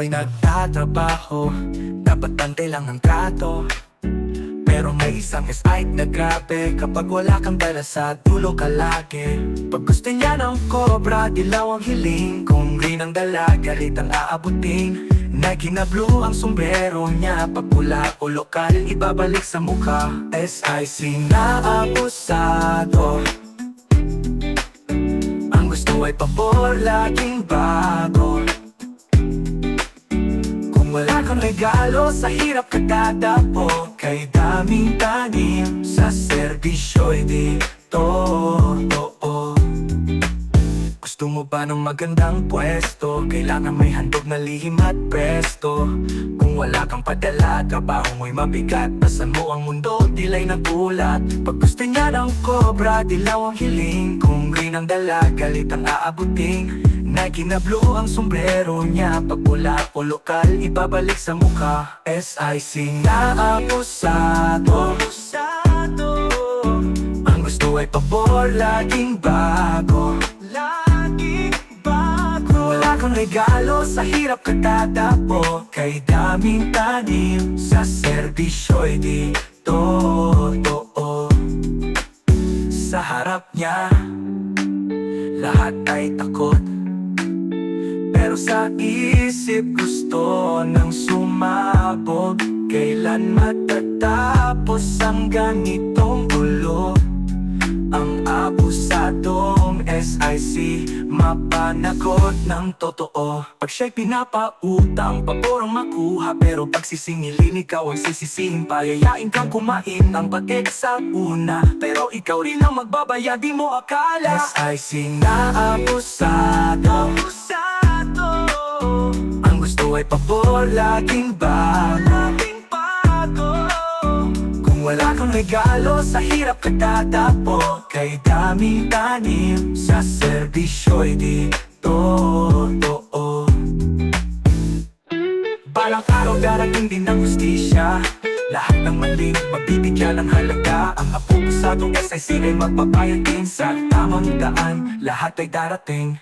ako'y nagtatrabaho, dapat bantay lang ang trato. Pero may isang side na grabe, kapag wala kang dala sa dulo ka lagi. Pag gusto niya ng cobra, dilaw ang hiling. Kung green ang dala, galit ang aabutin. Naging-blue ang sombrero niya, pag pula o lokal, ibabalik sa mukha. SIC na abusado, ang gusto ay pabor, laging bago. Kung wala kang regalo, sa hirap ka tatapo. Kay daming tanim, sa serbisyo'y dito. Gusto mo ba ng magandang pwesto? Kailangan may handog na lihim at presto. Kung wala kang padala, trabaho mo'y mabigat. Pasan mo ang mundo, dilay na gulat. Pag gusto niya ng cobra, dilaw ang hiling. Kung green ang dala, galit ang aabuting. Naging-blue ang sombrero niya, pag pula o lokal, ibabalik sa mukha. SIC na abusado, ang gusto ay pabor, laging bago. Wala kang regalo, sa hirap ka tatapo. Kay daming tanim, sa serbisyo'y dito. Sa harap niya, lahat ay takot. Pero sa isip gusto nang sumabog. Kailan matatapos ang ganitong gulo? Ang abusadong SIC, mapanakot ng totoo. Pag siya'y pinapautang, paborang makuha. Pero pag sisingilin, ikaw ang sisisihin. Payayain kang kumain ng patik sa una, pero ikaw rin ang magbabayad, di mo akala. SIC na abusado, ang gusto ay pabor, laging bago. Wala kang regalo, sa hirap ka tatapo. Kay daming tanim, sa serbisyo'y dito. Balang araw darating din ang hustisya. Lahat ng maling mabibigyan ng halaga. Ang abusadong SIC ay magbabayad din sa tamang daan. Lahat ay darating.